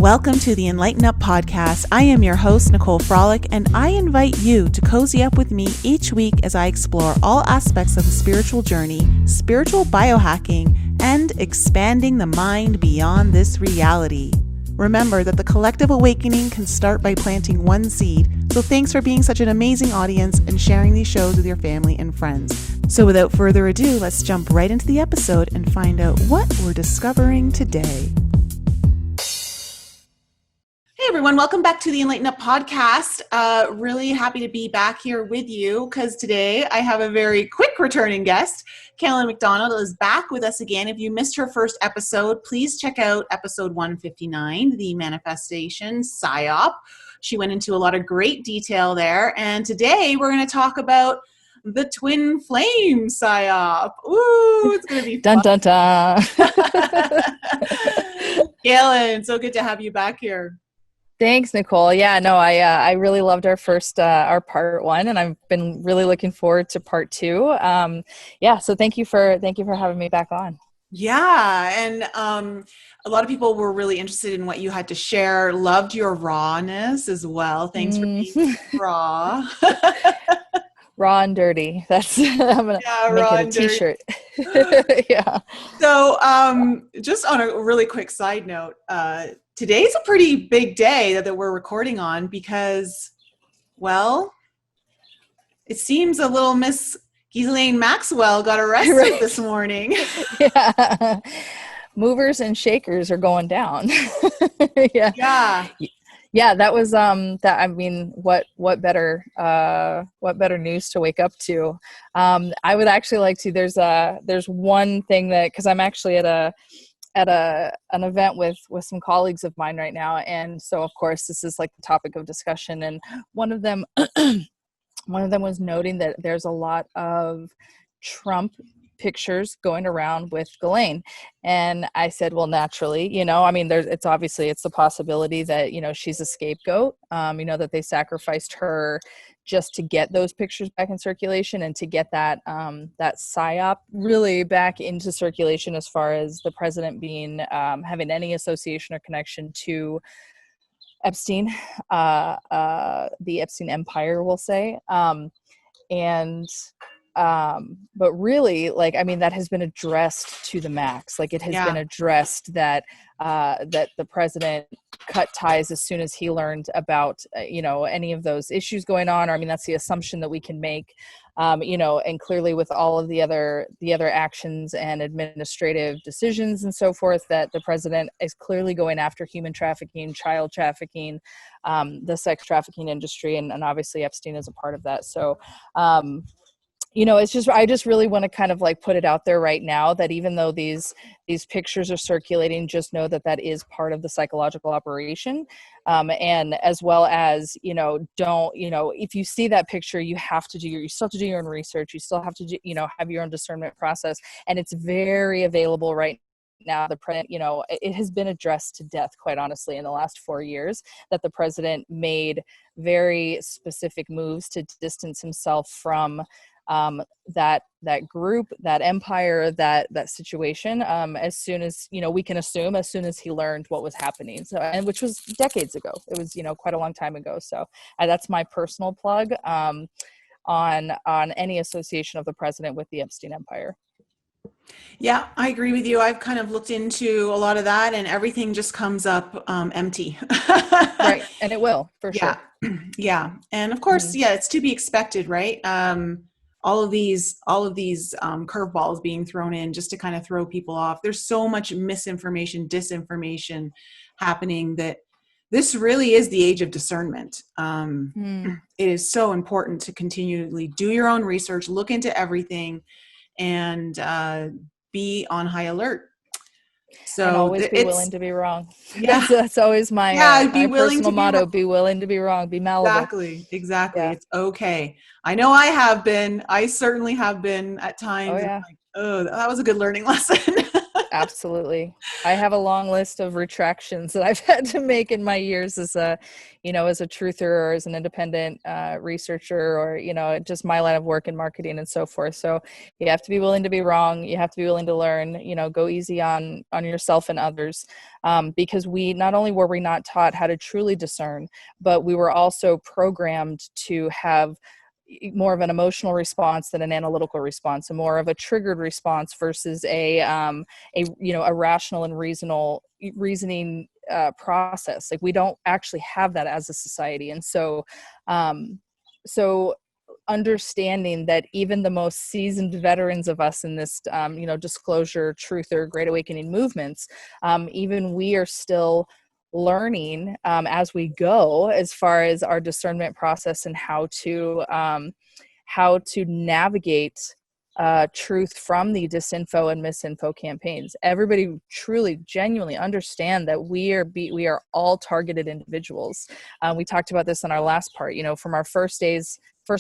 Welcome to the Enlighten Up podcast. I am your host, Nicole Frolick, and I invite you to cozy up with me each week as I explore all aspects of the spiritual journey, spiritual biohacking, and expanding the mind beyond this reality. Remember that the collective awakening can start by planting one seed. So thanks for being such an amazing audience and sharing these shows with your family and friends. So without further ado, let's jump right into the episode and find out what we're discovering today. Hey everyone, welcome back to the Enlighten Up podcast. Really happy to be back here with you because today I have a very quick returning guest. Kalyn McDonald is back with us again. If you missed her first episode, please check out episode 159, the Manifestation Psy-Op. She went into a lot of great detail there. And today we're going to talk about the Twin Flame Psy-Op. Ooh, it's going to be fun. Dun, dun, dun. Kalyn, so good to have you back here. Thanks, Nicole. Yeah, no, I really loved our first, our part one, and I've been really looking forward to part two. So thank you for having me back on. Yeah, and a lot of people were really interested in what you had to share. Loved your rawness as well. Thanks for being raw. Raw and dirty. That's I'm gonna make it a t-shirt. Yeah. So, just on a really quick side note, today's a pretty big day that we're recording on because, well, it seems a little Miss Kalyn Maxwell got arrested this morning. Yeah. Movers and shakers are going down. Yeah. Yeah. Yeah, that was what better news to wake up to. I would actually like to, there's one thing that, cause I'm actually at an event with some colleagues of mine right now. And so of course this is like the topic of discussion. And one of them was noting that there's a lot of Trump pictures going around with Kalyn. And I said, well, naturally, it's the possibility that, she's a scapegoat, that they sacrificed her just to get those pictures back in circulation and to get that PSYOP really back into circulation as far as the president being, having any association or connection to Epstein, the Epstein empire, we'll say. But really, that has been addressed to the max. Like it has been addressed that the president cut ties as soon as he learned about, any of those issues going on. Or, that's the assumption that we can make, and clearly with all of the other actions and administrative decisions and so forth, that the president is clearly going after human trafficking, child trafficking, the sex trafficking industry. And obviously Epstein is a part of that. So, I just really want to kind of like put it out there right now that even though these pictures are circulating, just know that is part of the psychological operation. And as well as, if you see that picture, you still have to do your own research. You still have to, have your own discernment process. And it's very available right now. The president, it has been addressed to death, quite honestly, in the last 4 years, that the president made very specific moves to distance himself from that group, that empire, that situation, as soon as, we can assume as soon as he learned what was happening. So, and which was decades ago. It was, quite a long time ago. So that's my personal plug, on any association of the president with the Epstein empire. Yeah, I agree with you. I've kind of looked into a lot of that and everything just comes up empty. Right. And it will, for sure. Yeah. And of course, it's to be expected, right? All of these curveballs being thrown in just to kind of throw people off. There's so much misinformation, disinformation happening that this really is the age of discernment. It is so important to continually do your own research, look into everything, and be on high alert. So and always be willing to be wrong. Yeah. That's always my, be my willing personal to motto. Be willing to be wrong. Be malleable. Exactly. Yeah. It's okay. I know I have been. I certainly have been at times. Oh, yeah. Like, oh, that was a good learning lesson. Absolutely. I have a long list of retractions that I've had to make in my years as a, as a truther or as an independent researcher, or, just my line of work in marketing and so forth. So you have to be willing to be wrong. You have to be willing to learn, go easy on yourself and others. Because not only were we not taught how to truly discern, but we were also programmed to have more of an emotional response than an analytical response, and more of a triggered response versus a rational and reasoning process. Like, we don't actually have that as a society. And so understanding that even the most seasoned veterans of us in this disclosure, truth, or great awakening movements, even we are still learning as we go, as far as our discernment process and how to navigate truth from the disinfo and misinfo campaigns. Everybody truly, genuinely understand that we are all targeted individuals. We talked about this in our last part. From our first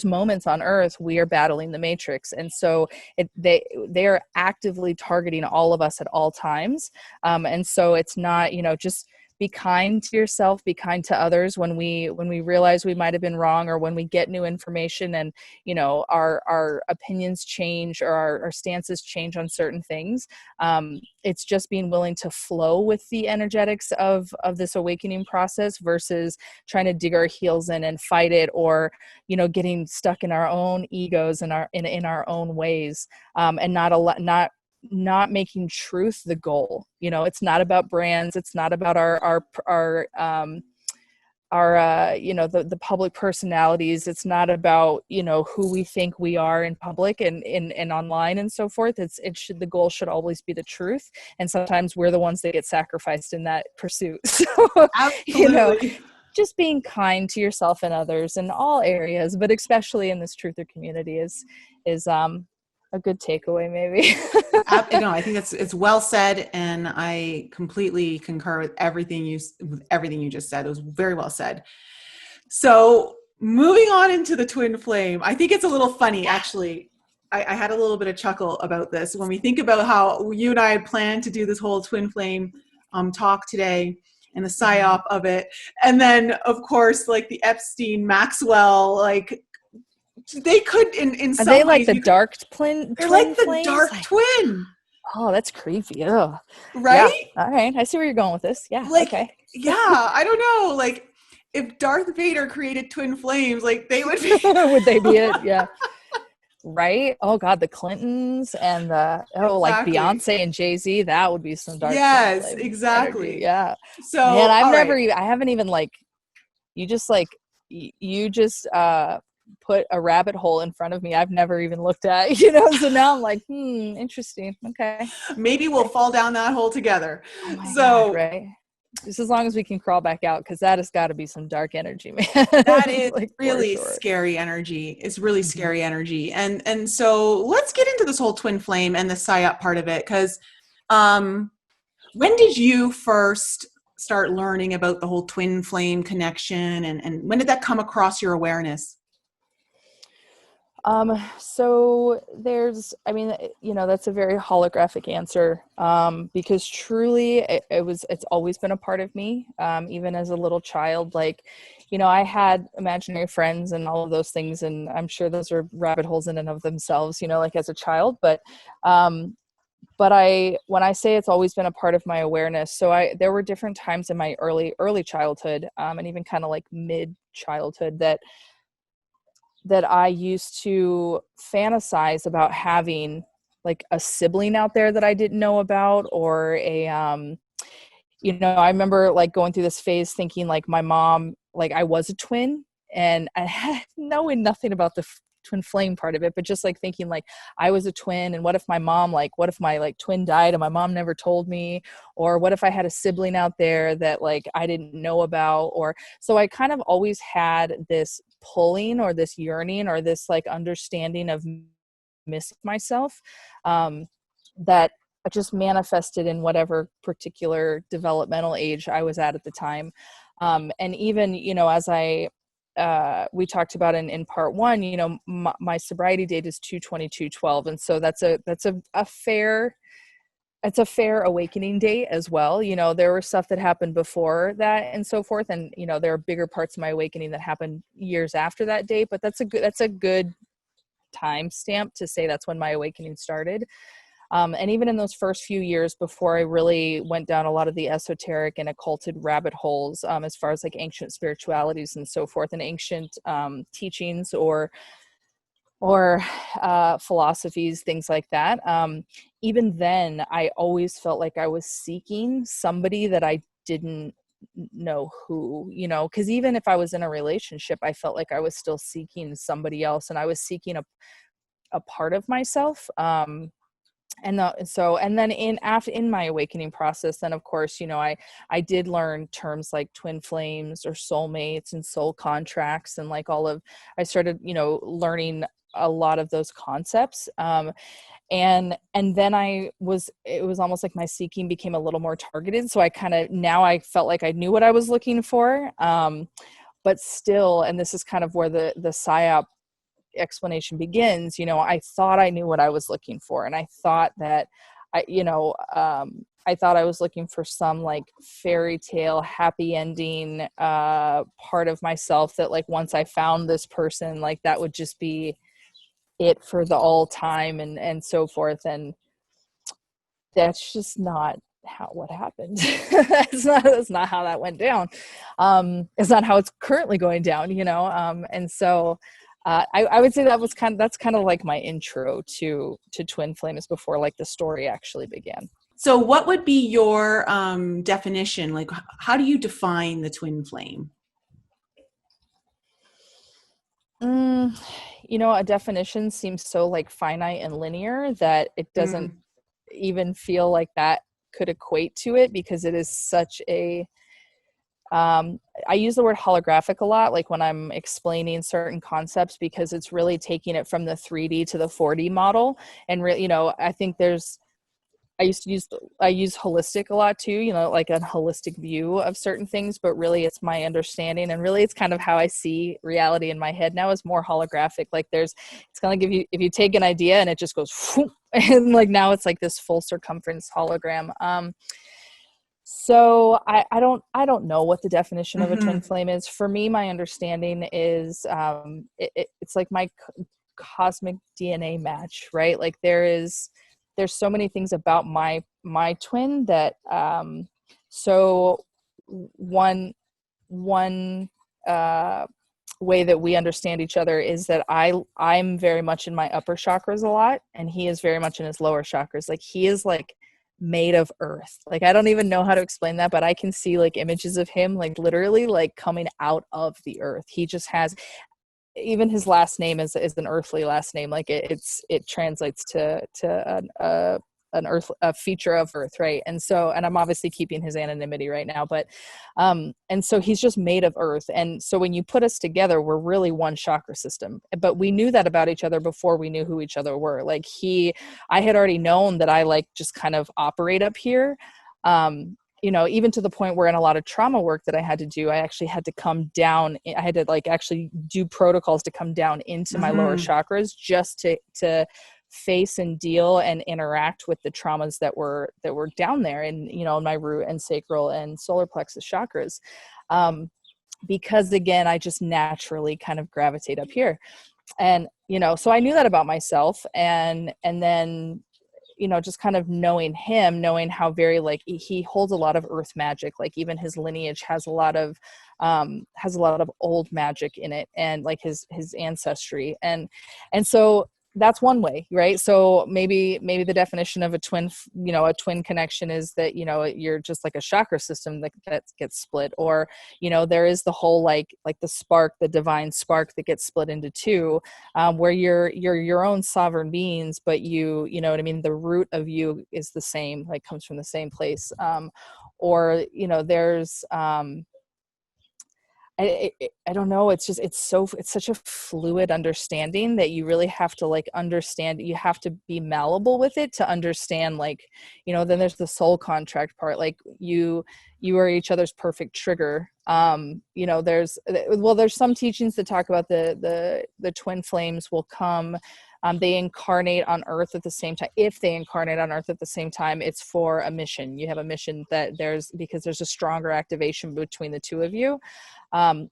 moments on Earth, we are battling the Matrix, and so they are actively targeting all of us at all times. And so it's not, just be kind to yourself, be kind to others when we realize we might have been wrong, or when we get new information and our opinions change, or our stances change on certain things. It's just being willing to flow with the energetics of this awakening process, versus trying to dig our heels in and fight it, or getting stuck in our own egos and in our own ways, and not making truth the goal. It's not about brands. It's not about the public personalities. It's not about, who we think we are in public and online and so forth. The goal should always be the truth. And sometimes we're the ones that get sacrificed in that pursuit. So, Absolutely. just being kind to yourself and others in all areas, but especially in this truther community is a good takeaway, maybe. No, I think it's well said, and I completely concur with everything you just said. It was very well said. So moving on into the twin flame, I think it's a little funny, actually. I had a little bit of chuckle about this when we think about how you and I had planned to do this whole twin flame talk today, and the psy-op of it, and then of course, like the Epstein Maxwell, like, they could in some Are they ways, like the dark twin? they're like the flames? dark twin. Oh, that's creepy. Ugh. Right? Yeah. All right. I see where you're going with this. Yeah. Like, okay. yeah, I don't know. Like, if Darth Vader created twin flames, like, they would be. Would they be it? Yeah. Right? Oh God, the Clintons and like Beyonce and Jay-Z, that would be some dark. Yes, exactly. Energy. Yeah. So, man, I haven't even you just put a rabbit hole in front of me I've never even looked at, so now I'm like, interesting. Okay. Maybe we'll fall down that hole together. Oh my God, right? Just as long as we can crawl back out, because that has got to be some dark energy, man. That is really sure. scary energy. It's really scary energy. And so let's get into this whole twin flame and the psy-op part of it, because when did you first start learning about the whole twin flame connection, and when did that come across your awareness? So that's a very holographic answer, because truly it's always been a part of me. Even as a little child, I had imaginary friends and all of those things, and I'm sure those are rabbit holes in and of themselves, as a child, but when I say it's always been a part of my awareness, so there were different times in my early childhood, and even kind of like mid childhood that I used to fantasize about having like a sibling out there that I didn't know about, or I remember like going through this phase thinking like my mom, like I was a twin, and I had knowing nothing about the twin flame part of it, but just like thinking like I was a twin, and what if my twin died and my mom never told me, or what if I had a sibling out there that like I didn't know about, or so I kind of always had this pulling or this yearning or this like understanding of missing myself, that just manifested in whatever particular developmental age I was at the time. And even, as we talked about in part one, my sobriety date is 2/22/12. And so that's a fair it's a fair awakening date as well. You know, there were stuff that happened before that and so forth. And, you know, there are bigger parts of my awakening that happened years after that date, but that's a good time stamp to say that's when my awakening started. And even in those first few years before I really went down a lot of the esoteric and occulted rabbit holes, as far as like ancient spiritualities and so forth, and ancient teachings or philosophies, things like that. Even then, I always felt like I was seeking somebody that I didn't know who, you know, because even if I was in a relationship, I felt like I was still seeking somebody else, and I was seeking a part of myself. And then in my awakening process, then of course, you know, I did learn terms like twin flames or soulmates and soul contracts, and like I started, you know, learning a lot of those concepts. And then it was almost like my seeking became a little more targeted. So now I felt like I knew what I was looking for. But still, and this is kind of where the psyop explanation begins, you know, I thought I knew what I was looking for. And I thought that I thought I was looking for some like fairy tale, happy ending, part of myself that like, once I found this person, like that would just be it for the all time and so forth. And that's just not what happened. That's not how that went down. It's not how it's currently going down, you know? And so, I would say that's kind of like my intro to Twin Flames before like the story actually began. So what would be your definition? Like, how do you define the twin flame? You know, a definition seems so like finite and linear that it doesn't even feel like that could equate to it, because it is such a I use the word holographic a lot, like when I'm explaining certain concepts, because it's really taking it from the 3D to the 4D model. And you know, I think I use holistic a lot too, you know, like a holistic view of certain things, but really it's my understanding, and really it's kind of how I see reality in my head now is more holographic. Like it's kind of give you, if you take an idea and it just goes and like now it's like this full circumference hologram. So I don't know what the definition of a twin flame is. For me, my understanding is it's like my cosmic DNA match, right? Like there's so many things about my twin that so one way that we understand each other is that I'm very much in my upper chakras a lot, and he is very much in his lower chakras. Like he is like made of earth. Like I don't even know how to explain that, but I can see like images of him like literally like coming out of the earth. He just has, even his last name is an earthly last name. Like it translates to an earth, a feature of earth, right? And I'm obviously keeping his anonymity right now, but and so he's just made of earth. And so when you put us together, we're really one chakra system. But we knew that about each other before we knew who each other were. Like I had already known that I like just kind of operate up here. You know, even to the point where in a lot of trauma work that I had to do, I actually had to come down. I had to like actually do protocols to come down into my lower chakras just to face and deal and interact with the traumas that were down there, and you know, in my root and sacral and solar plexus chakras, because again, I just naturally kind of gravitate up here. And you know, so I knew that about myself, and then you know, just kind of knowing him, knowing how very like he holds a lot of earth magic. Like even his lineage has a lot of old magic in it, and like his ancestry, and so that's one way, right? So maybe the definition of a twin connection is that, you know, you're just like a chakra system that gets split, or, you know, there is the whole like the spark, the divine spark that gets split into two, where you're your own sovereign beings, but you know what I mean? The root of you is the same, like comes from the same place. Or, you know, there's, I don't know. It's such a fluid understanding that you really have to like understand. You have to be malleable with it to understand, like, you know, then there's the soul contract part. Like you are each other's perfect trigger. You know, there's some teachings that talk about the twin flames will come They incarnate on Earth at the same time. If they incarnate on Earth at the same time, it's for a mission. You have a mission because there's a stronger activation between the two of you,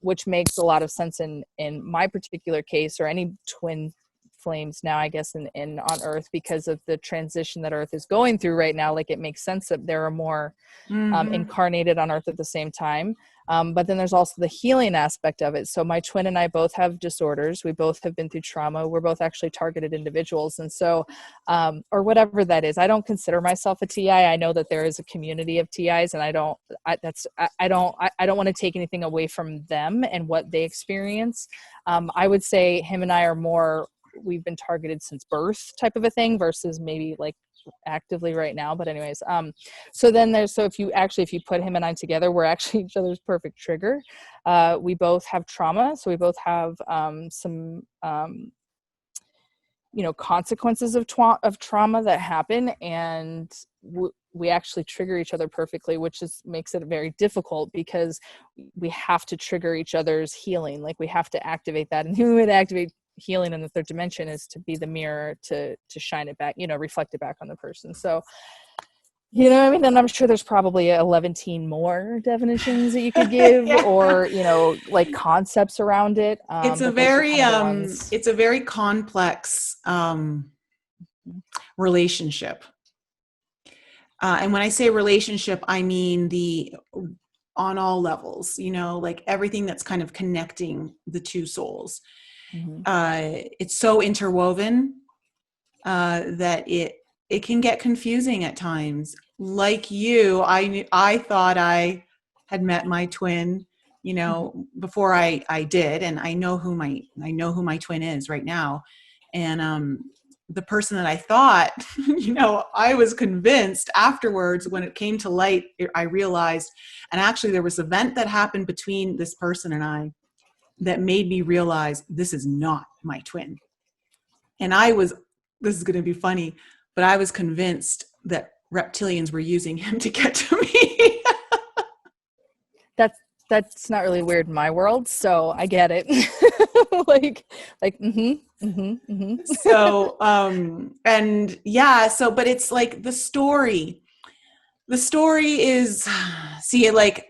which makes a lot of sense in my particular case, or any twin flames now, I guess, in on Earth, because of the transition that Earth is going through right now. Like, it makes sense that there are more incarnated on Earth at the same time. But then there's also the healing aspect of it. So my twin and I both have disorders. We both have been through trauma. We're both actually targeted individuals. And so, or whatever that is, I don't consider myself a TI. I know that there is a community of TIs, and I don't want to take anything away from them and what they experience. I would say him and I are more, we've been targeted since birth type of a thing, versus maybe like actively right now. But anyways, so if you put him and I together, we're actually each other's perfect trigger. We both have trauma, so we both have some consequences of trauma that happen, and we actually trigger each other perfectly, which makes it very difficult, because we have to trigger each other's healing. Like, we have to activate that, and the only way to activate healing in the third dimension is to be the mirror to shine it back, reflect it back on the person. So, and I'm sure there's probably 11 more definitions that you could give, yeah, or, like concepts around it. It's a very complex relationship. And when I say relationship, I mean on all levels, like everything that's kind of connecting the two souls. Mm-hmm. It's so interwoven that it can get confusing at times. Like you, I thought I had met my twin, before I did, and I know who my twin is right now. And the person that I thought, I was convinced afterwards, when it came to light, I realized, and actually there was an event that happened between this person and I that made me realize this is not my twin. And this is going to be funny, but I was convinced that reptilians were using him to get to me. That's not really weird in my world, so I get it. So, but it's like the story is,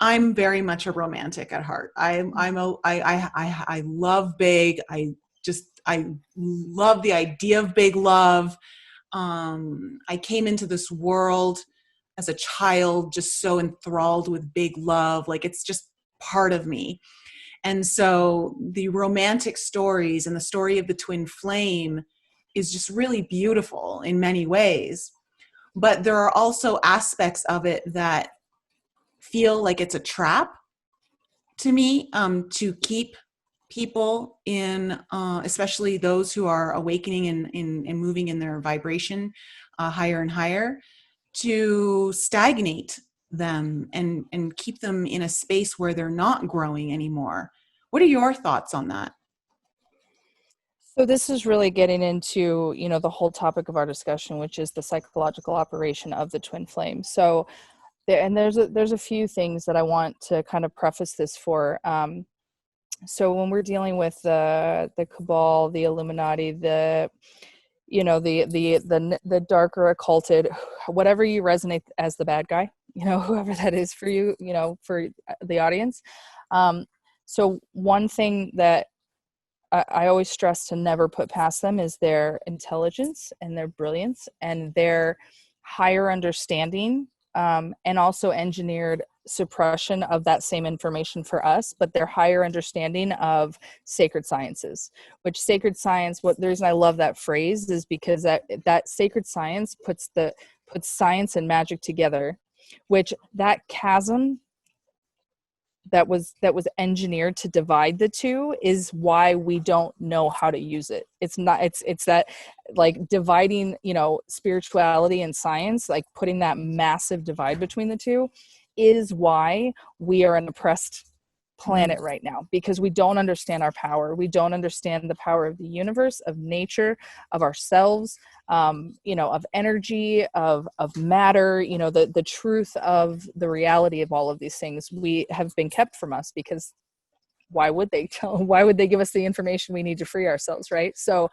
I'm very much a romantic at heart. I love big. I love the idea of big love. I came into this world as a child just so enthralled with big love. Like, it's just part of me. And so the romantic stories and the story of the twin flame is just really beautiful in many ways. But there are also aspects of it that feel like it's a trap to me, to keep people in, especially those who are awakening and moving in their vibration higher and higher, to stagnate them and keep them in a space where they're not growing anymore. What are your thoughts on that? So this is really getting into, the whole topic of our discussion, which is the psychological operation of the twin flame. So there's a few things that I want to kind of preface this for. So when we're dealing with the cabal, the Illuminati, the darker occulted, whatever you resonate as the bad guy, whoever that is for you, for the audience. So one thing that I always stress to never put past them is their intelligence and their brilliance and their higher understanding, and also engineered suppression of that same information for us, but their higher understanding of sacred sciences, which sacred science, the reason I love that phrase is because that sacred science puts science and magic together, which that chasm that was engineered to divide the two is why we don't know how to use it. It's that, like, dividing, spirituality and science, like putting that massive divide between the two is why we are an oppressed planet right now, because we don't understand our power. We don't understand the power of the universe, of nature, of ourselves, of energy, of matter, the truth of the reality of all of these things we have been kept from us, because why would they give us the information we need to free ourselves, right? So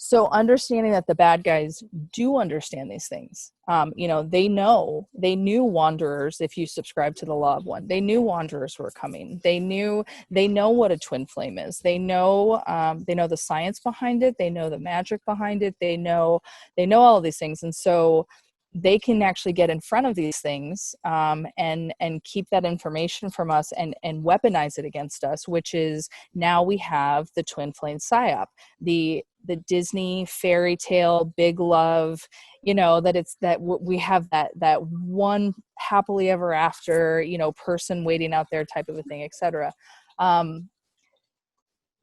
So understanding that the bad guys do understand these things, they knew wanderers. If you subscribe to the law of one, they knew wanderers were coming. They know what a twin flame is. They know the science behind it. They know the magic behind it. They know all of these things. And so they can actually get in front of these things, and keep that information from us and weaponize it against us, which is now we have the Twin Flame Psy-Op, the Disney fairy tale, big love, that we have that one happily ever after, person waiting out there type of a thing, etc.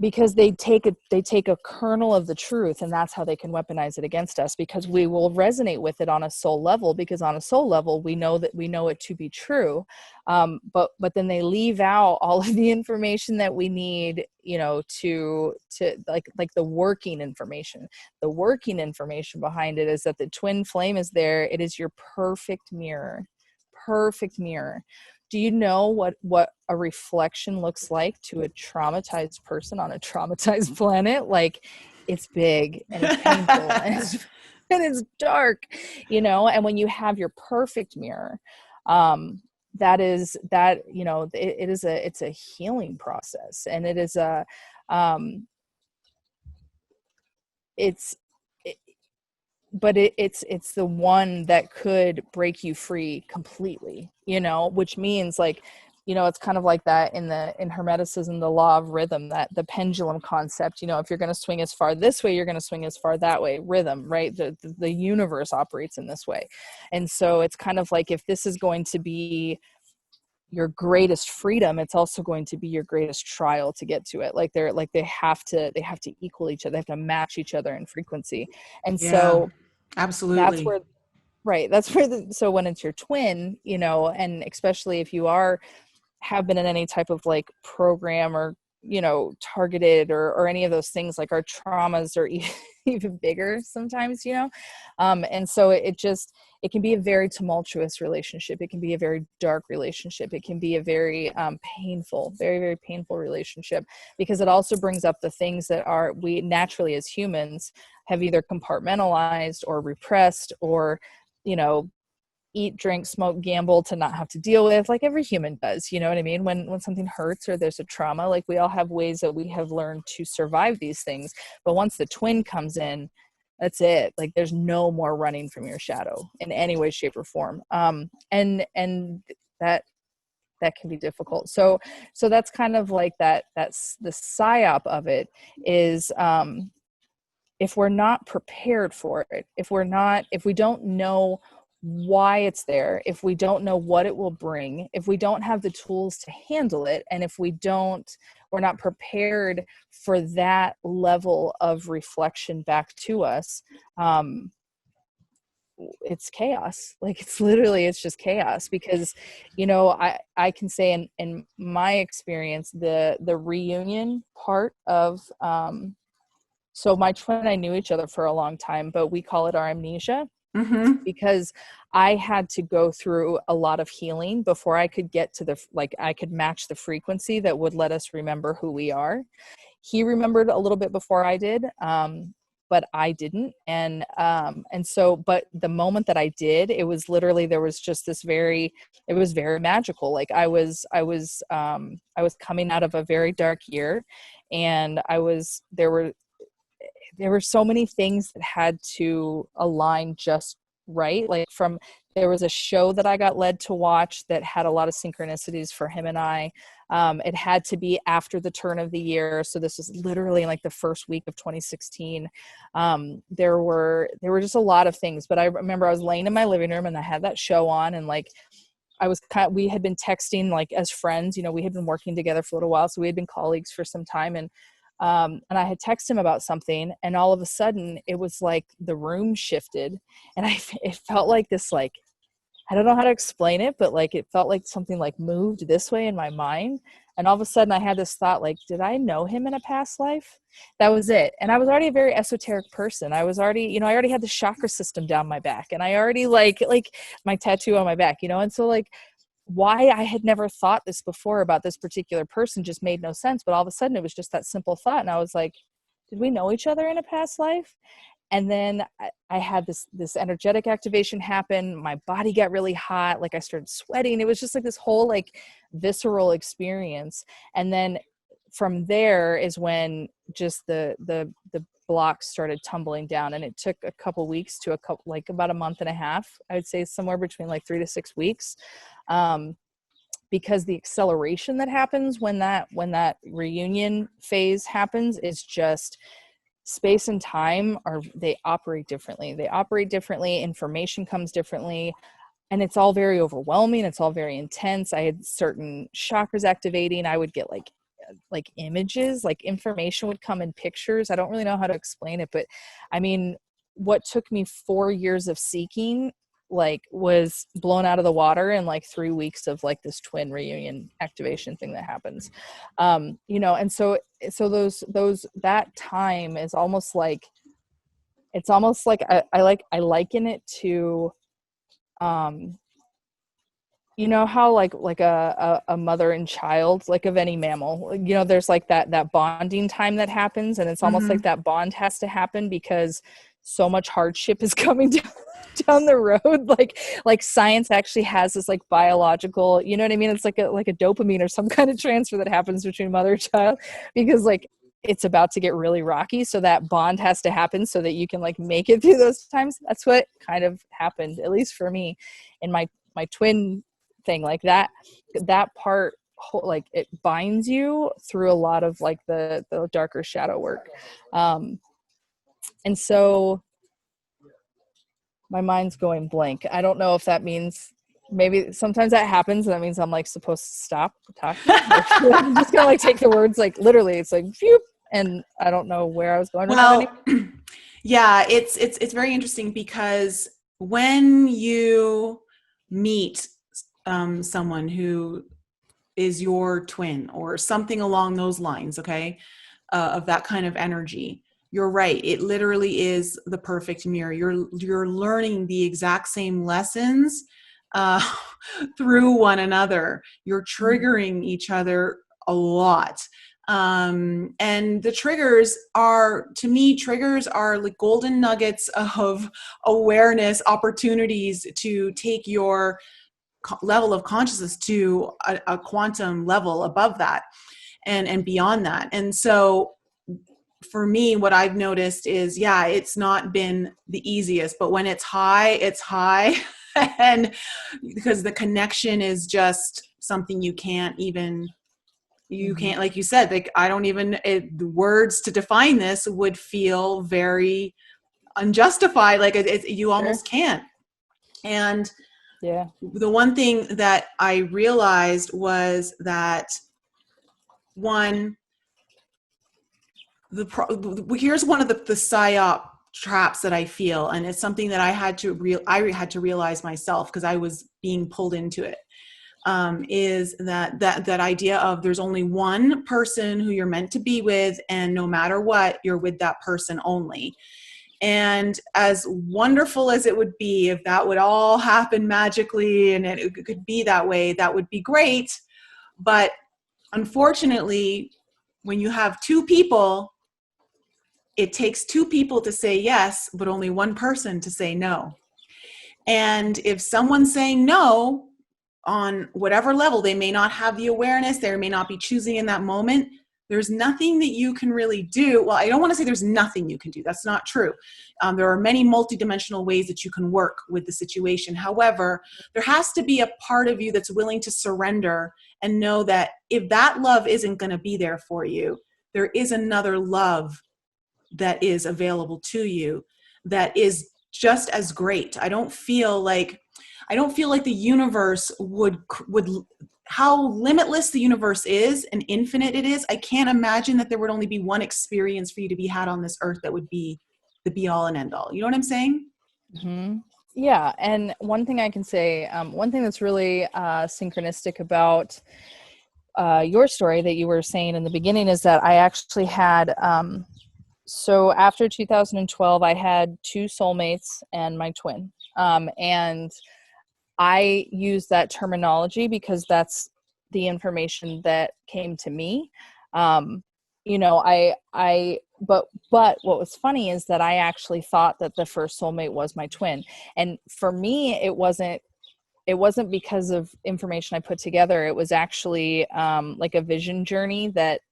Because they take a kernel of the truth, and that's how they can weaponize it against us, because we will resonate with it on a soul level, because on a soul level we know it to be true, but then they leave out all of the information that we need, to like the working information. The working information behind it is that the twin flame is there. It is your perfect mirror. Do you know what a reflection looks like to a traumatized person on a traumatized planet? Like, it's big and it's painful and it's dark, and when you have your perfect mirror, it's a healing process, and it is it's the one that could break you free completely, which means, like, it's kind of like that in Hermeticism, the law of rhythm, that the pendulum concept, if you're going to swing as far this way, you're going to swing as far that way. Rhythm, right? The universe operates in this way. And so it's kind of like, if this is going to be your greatest freedom, it's also going to be your greatest trial to get to it. Like they have to equal each other. They have to match each other in frequency. And so absolutely. So when it's your twin, and especially if you have been in any type of like program or, targeted or any of those things, like our traumas are even bigger sometimes, and so it can be a very tumultuous relationship. It can be a very dark relationship. It can be a very painful, very, very painful relationship, because it also brings up the things that we naturally as humans have either compartmentalized or repressed, or, eat, drink, smoke, gamble to not have to deal with, like every human does. You know what I mean? When something hurts or there's a trauma, like we all have ways that we have learned to survive these things. But once the twin comes in, that's it. Like, there's no more running from your shadow in any way, shape, or form. And that can be difficult. So that's kind of like that's the psyop of it is, if we're not prepared for it, if we don't know why it's there, if we don't know what it will bring, if we don't have the tools to handle it, and if we're not prepared for that level of reflection back to us, it's chaos. Like, it's just chaos, because, I can say in my experience, the reunion part of, so my twin and I knew each other for a long time, but we call it our amnesia. Mm-hmm. Because I had to go through a lot of healing before I could get to I could match the frequency that would let us remember who we are. He remembered a little bit before I did, but I didn't. And so, but the moment that I did, it was literally, there was just it was very magical. Like, I was coming out of a very dark year, and there were so many things that had to align just right. Like, there was a show that I got led to watch that had a lot of synchronicities for him and I. It had to be after the turn of the year. So this was literally like the first week of 2016. There were just a lot of things, but I remember I was laying in my living room and I had that show on, and like, we had been texting, like, as friends, we had been working together for a little while. So we had been colleagues for some time, and I had texted him about something, and all of a sudden it was like the room shifted, and it felt like this, like, I don't know how to explain it, but like, it felt like something like moved this way in my mind. And all of a sudden I had this thought, like, did I know him in a past life? That was it. And I was already a very esoteric person. I was already, I already had the chakra system down my back, and I already like my tattoo on my back, and so, like, why I had never thought this before about this particular person just made no sense. But all of a sudden it was just that simple thought. And I was like, did we know each other in a past life? And then I had this energetic activation happen. My body got really hot. Like I started sweating. It was just like this whole like visceral experience. And then from there is when just the blocks started tumbling down, and it took a couple weeks to like about a month and a half. I would say somewhere between like 3 to 6 weeks. Because the acceleration that happens when that reunion phase happens is just space and time they operate differently. Information comes differently, and it's all very overwhelming. It's all very intense. I had certain chakras activating. I would get like images, like information would come in pictures. I don't really know how to explain it, but I mean, what took me 4 years of seeking like was blown out of the water in like 3 weeks of like this twin reunion activation thing that happens. And so that time is almost like, it's almost like I liken it to, how like a mother and child, like of any mammal, there's like that bonding time that happens. And it's almost like that bond has to happen because so much hardship is coming down the road. Like science actually has this like biological, you know what I mean? It's like a dopamine or some kind of transfer that happens between mother and child, because like it's about to get really rocky. So that bond has to happen so that you can like make it through those times. That's what kind of happened, at least for me in my twin thing. Like that part, like it binds you through a lot of like the darker shadow work. And so my mind's going blank. I don't know if that means, maybe sometimes that happens and that means I'm like supposed to stop talking. I'm just gonna like take the words like literally. It's like phew, and I don't know where I was going. Well, yeah, it's very interesting because when you meet someone who is your twin or something along those lines, okay, of that kind of energy, you're right. It literally is the perfect mirror. You're learning the exact same lessons through one another. You're triggering each other a lot. And the triggers are, to me, like golden nuggets of awareness, opportunities to take your level of consciousness to a quantum level above that and beyond that. And so for me, what I've noticed is, yeah, it's not been the easiest, but when it's high, it's high. And because the connection is just something you can't, like you said, like, I don't even, the words to define this would feel very unjustified. Like you almost can't. And yeah, the one thing that I realized was that here's one of the Psy-Op traps that I feel, and it's something that I had to realize myself because I was being pulled into it. Is that idea of there's only one person who you're meant to be with, and no matter what, you're with that person only. And as wonderful as it would be if that would all happen magically and it could be that way, that would be great. But unfortunately, when you have two people, it takes two people to say yes, but only one person to say no. And if someone's saying no on whatever level, they may not have the awareness, they may not be choosing in that moment, there's nothing that you can really do. Well, I don't want to say there's nothing you can do. That's not true. There are many multidimensional ways that you can work with the situation. However, there has to be a part of you that's willing to surrender and know that if that love isn't going to be there for you, there is another love that is available to you that is just as great. I don't feel like the universe would how limitless the universe is and infinite it is. I can't imagine that there would only be one experience for you to be had on this earth that would be the be all and end all. You know what I'm saying? Mm-hmm. Yeah. And one thing I can say, one thing that's really synchronistic about your story that you were saying in the beginning is that I actually had, so after 2012, I had two soulmates and my twin. And I use that terminology because that's the information that came to me. I what was funny is that I actually thought that the first soulmate was my twin. And for me, it wasn't because of information I put together. It was actually like a vision journey that,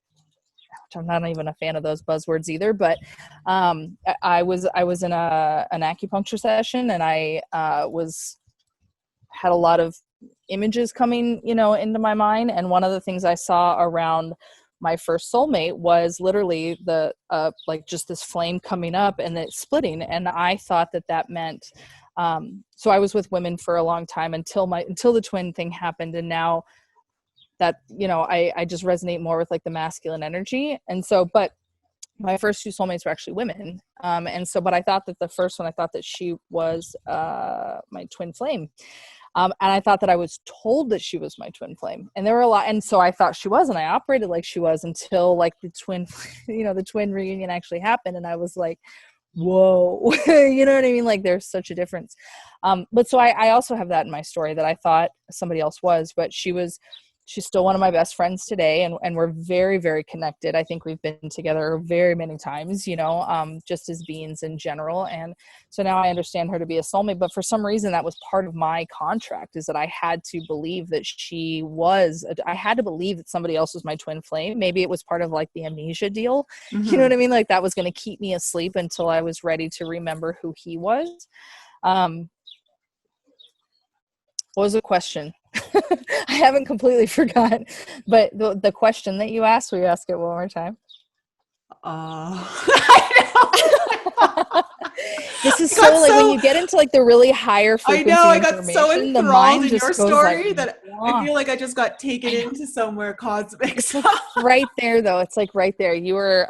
which I'm not even a fan of those buzzwords either, but I was in an acupuncture session, and I had a lot of images coming, into my mind. And one of the things I saw around my first soulmate was literally the like just this flame coming up and it splitting. And I thought that meant, so I was with women for a long time until the twin thing happened. And now that, I just resonate more with like the masculine energy. And so, but my first two soulmates were actually women. And so, but I thought that the first one, I thought that she was my twin flame. And I thought that I was told that she was my twin flame, and there were a lot. And so I thought she was, and I operated like she was until like the twin, the twin reunion actually happened. And I was like, whoa, you know what I mean? Like there's such a difference. But so I also have that in my story, that I thought somebody else was, but she's still one of my best friends today. And we're very, very connected. I think we've been together very many times, just as beings in general. And so now I understand her to be a soulmate, but for some reason that was part of my contract, is that I had to believe that I had to believe that somebody else was my twin flame. Maybe it was part of like the amnesia deal. Mm-hmm. You know what I mean? Like that was going to keep me asleep until I was ready to remember who he was. What was the question? I haven't completely forgot, but the question that you asked, will you ask it one more time? This is so like when you get into like the really higher frequency I got so enthralled in your story like, that I feel like I just got taken into somewhere cosmic. It's like right there though. It's like right there. You were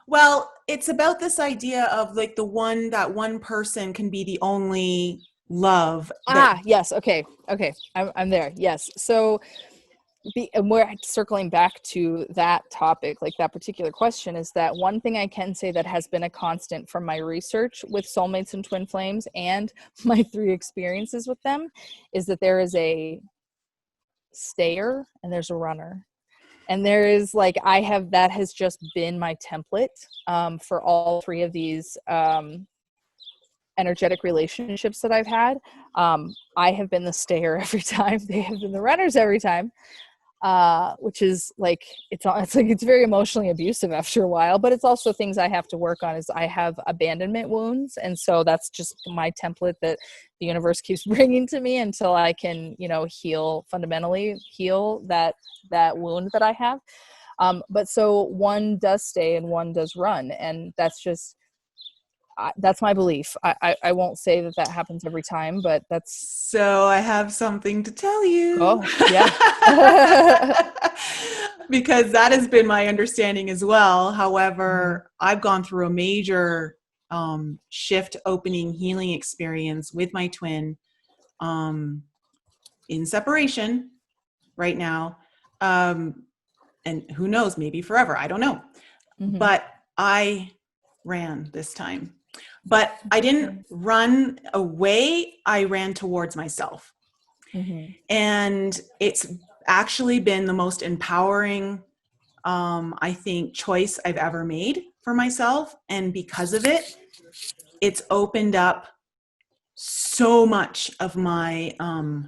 well, it's about this idea of like that one person can be the only love. Yes. Okay. I'm there. Yes. So and we're circling back to that topic, like that particular question, is that one thing I can say that has been a constant from my research with soulmates and twin flames and my 3 experiences with them is that there is a stayer and there's a runner. And there is like, that has just been my template for all 3 of these energetic relationships that I've had. I have been the stayer every time. They have been the runners every time, which is like, it's very emotionally abusive after a while, but it's also things I have to work on. Is I have abandonment wounds. And so that's just my template that the universe keeps bringing to me until I can, fundamentally heal that wound that I have. But so one does stay and one does run. And that's my belief. I won't say that happens every time, but that's... So I have something to tell you. Oh, yeah. Because that has been my understanding as well. However, I've gone through a major shift, opening, healing experience with my twin in separation right now. And who knows, maybe forever. I don't know. Mm-hmm. But I ran this time. But I didn't run away. I ran towards myself. Mm-hmm. And it's actually been the most empowering, I think, choice I've ever made for myself. And because of it, it's opened up so much of my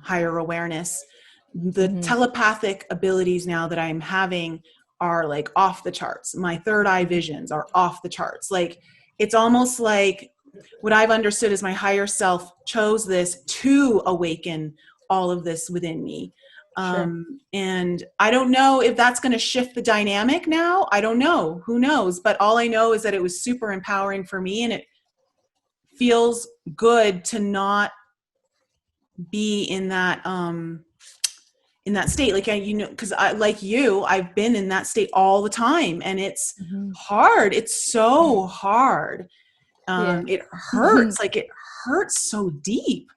higher awareness. The telepathic abilities now that I'm having are like off the charts. My third eye visions are off the charts. Like, it's almost like what I've understood is my higher self chose this to awaken all of this within me. Sure. And I don't know if that's going to shift the dynamic now. I don't know. Who knows? But all I know is that it was super empowering for me, and it feels good to not be in that state. Like, because I've been in that state all the time, and it's hard. It's so hard. It hurts. Like, it hurts so deep.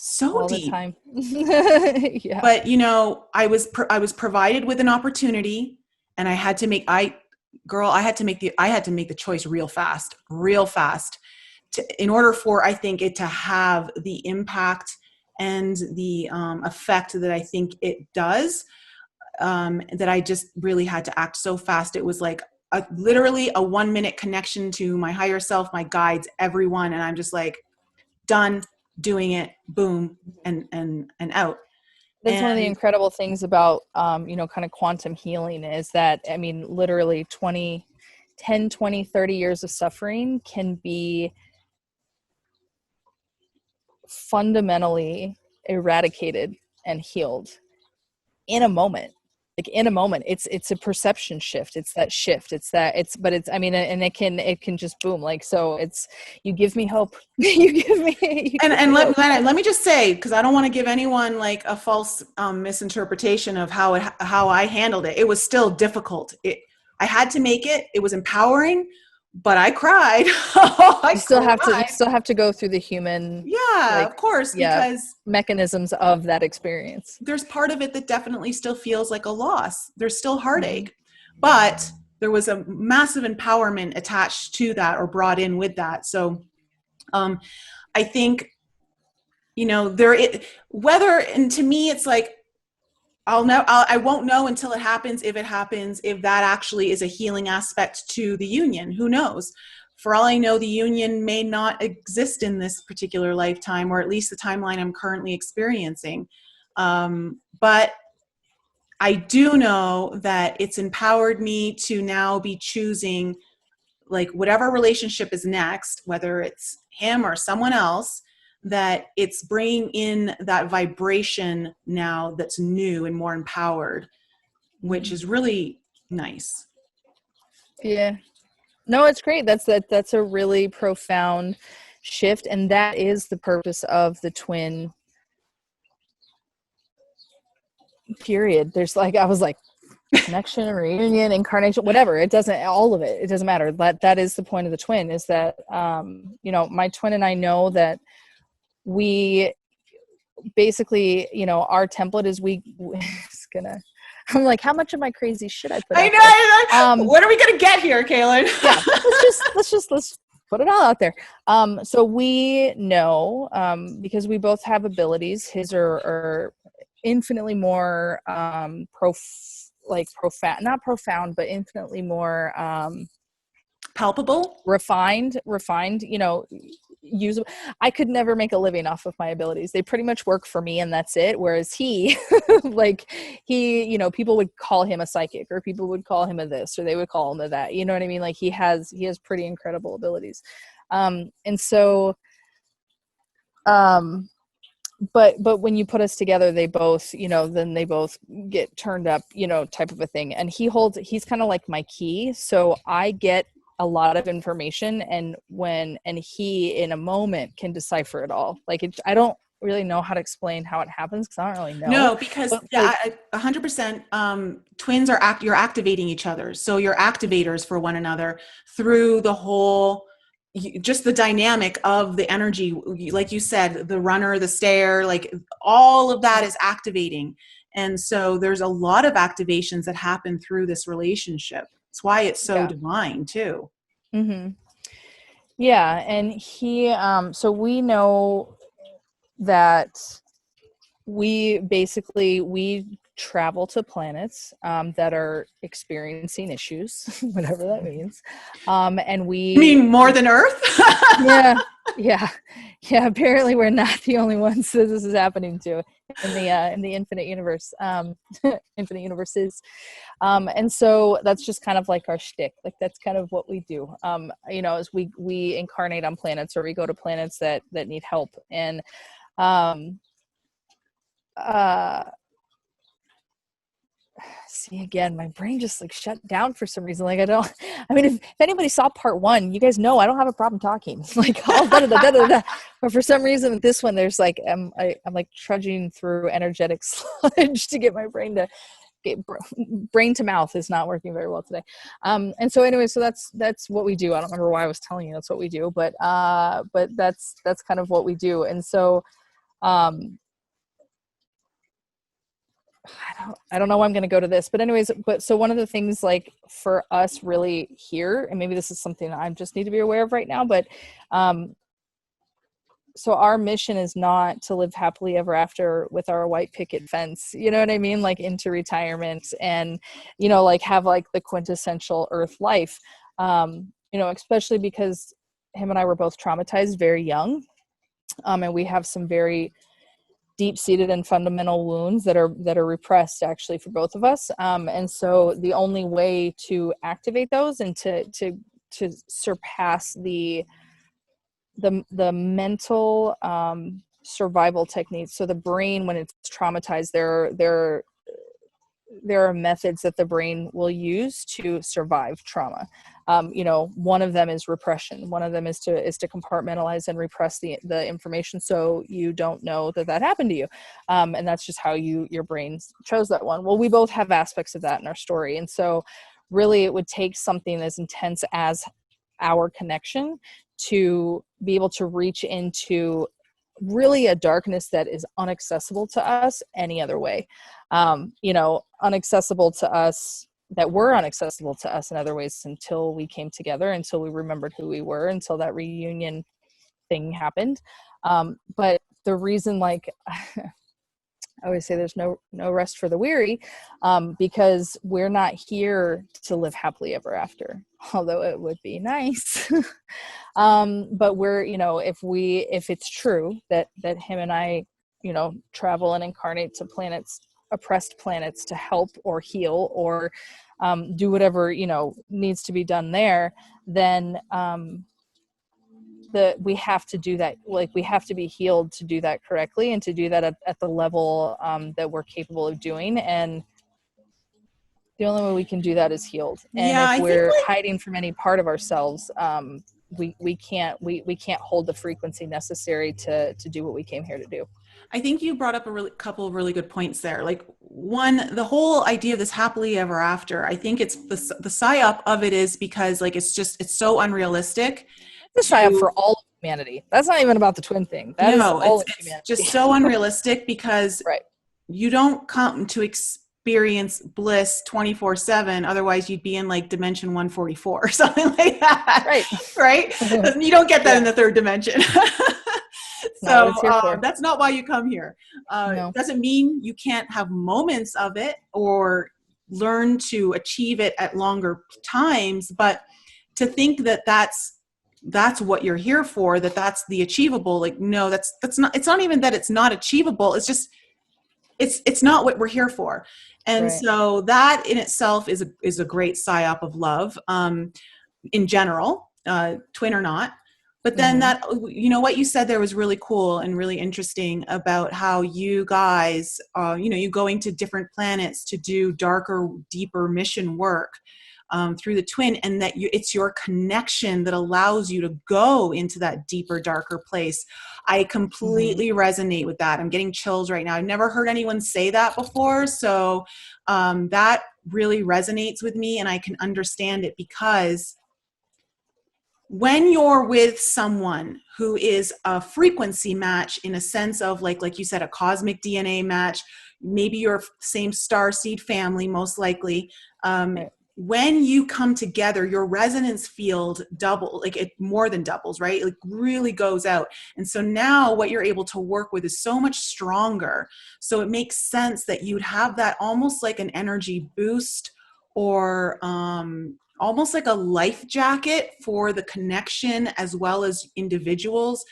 So all deep. The time. Yeah. But I was provided with an opportunity, and I had to make the choice real fast in order for, I think, it to have the impact and the effect that I think it does. that I just really had to act so fast. It was like literally a 1 minute connection to my higher self, my guides, everyone. And I'm just like, done doing it, boom, and out. That's one of the incredible things about, kind of quantum healing is that, I mean, literally 10, 20, 30 years of suffering can be fundamentally eradicated and healed in a moment. Like in a moment, it's a perception shift. It's that shift. I mean, and it can just boom. Like, so you give me hope. Let me just say, because I don't want to give anyone like a false misinterpretation of how I handled it. It was still difficult. I had to make it. It was empowering, but I cried. You still have to go through the human, of course, because mechanisms of that experience. There's part of it that definitely still feels like a loss. There's still heartache, but there was a massive empowerment attached to that or brought in with that. So I think, and to me, it's like, I won't know until it happens, if that actually is a healing aspect to the union. Who knows? For all I know, the union may not exist in this particular lifetime, or at least the timeline I'm currently experiencing. But I do know that it's empowered me to now be choosing, like, whatever relationship is next, whether it's him or someone else, that it's bringing in that vibration now that's new and more empowered, which is really nice. Yeah. No, it's great. That's a really profound shift. And that is the purpose of the twin period. There's I was like, connection, reunion, incarnation, whatever. It doesn't matter. That is the point of the twin, is that, my twin and I know that we basically, our template is I'm like, how much of my crazy should I put out there? What are we going to get here, Kalyn? Yeah, let's put it all out there. So we know, because we both have abilities, his are infinitely more, profound, not profound, but infinitely more, palpable, refined, usable. I could never make a living off of my abilities. They pretty much work for me, and that's it. Whereas he, people would call him a psychic, or people would call him a this, or they would call him a that. You know what I mean? Like, he has pretty incredible abilities. And so, but when you put us together, they both, then they both get turned up, type of a thing. And he's kind of like my key. So I get a lot of information, and he in a moment can decipher it all. I don't really know how to explain how it happens, because I don't really know. No, because 100%, twins you're activating each other. So you're activators for one another through the whole, just the dynamic of the energy. Like you said, the runner, the stair, like all of that is activating. And so there's a lot of activations that happen through this relationship. That's why it's so divine too. Mm-hmm. Yeah. And he, so we know that we travel to planets, that are experiencing issues, whatever that means. And we mean more than Earth. Yeah. Apparently we're not the only ones that this is happening to in the infinite universe, infinite universes. And so that's just kind of like our shtick. Like, that's kind of what we do. As we incarnate on planets, or we go to planets that need help. And, see, again, my brain just shut down for some reason. If anybody saw part 1, you guys know I don't have a problem talking. But for some reason with this one, there's I'm trudging through energetic sludge to get my brain to brain to mouth is not working very well today. And so anyway, so that's what we do. I don't remember why I was telling you that's what we do, but that's kind of what we do. And so, I don't know why I'm going to go to this, but anyways, so one of the things for us really here, and maybe this is something I just need to be aware of right now, but so our mission is not to live happily ever after with our white picket fence, you know what I mean? Like into retirement and, you know, like have like the quintessential earth life. You know, especially because him and I were both traumatized very young. And we have some very deep-seated and fundamental wounds that are repressed actually for both of us. And so the only way to activate those and to surpass the mental survival techniques. So the brain, when it's traumatized, there are methods that the brain will use to survive trauma. You know, one of them is repression. One of them is to compartmentalize and repress the information so you don't know that happened to you. And that's just how your brain chose that one. Well, we both have aspects of that in our story. And so really it would take something as intense as our connection to be able to reach into really a darkness that is inaccessible to us any other way. You know, inaccessible to us, that were inaccessible to us in other ways until we came together, until we remembered who we were, until that reunion thing happened. But the reason, like, I always say there's no rest for the weary, because we're not here to live happily ever after, although it would be nice. But we're, you know, if it's true that him and I, you know, travel and incarnate to oppressed planets to help or heal or do whatever, you know, needs to be done there, then we have to do that. Like, we have to be healed to do that correctly and to do that at the level that we're capable of doing. And the only way we can do that is healed. And if we're hiding from any part of ourselves, we can't hold the frequency necessary to do what we came here to do. I think you brought up a couple of really good points there. Like, one, the whole idea of this happily ever after, I think it's the psy-op of it is because, like, it's so unrealistic. It's a psy-op for all of humanity. That's not even about the twin thing. It's just so unrealistic because right. You don't come to experience bliss 24/7. Otherwise you'd be in like dimension 144 or something like that. Right. You don't get that in the third dimension. So that's not why you come here. No. Doesn't mean you can't have moments of it or learn to achieve it at longer times, but to think that that's what you're here for, that's the achievable, like, no, that's not, it's not even that it's not achievable. It's just, it's not what we're here for. And so that in itself is a great psy-op of love, in general, twin or not. But then that, you know, what you said there was really cool and really interesting about how you guys, you know, you going to different planets to do darker, deeper mission work through the twin, and that it's your connection that allows you to go into that deeper, darker place. I completely resonate with that. I'm getting chills right now. I've never heard anyone say that before. So that really resonates with me, and I can understand it, because when you're with someone who is a frequency match, in a sense of like you said, a cosmic DNA match, maybe your same starseed family, most likely, when you come together, your resonance field it more than doubles, right? It like really goes out. And so now what you're able to work with is so much stronger. So it makes sense that you'd have that almost like an energy boost, or almost like a life jacket for the connection, as well as individuals,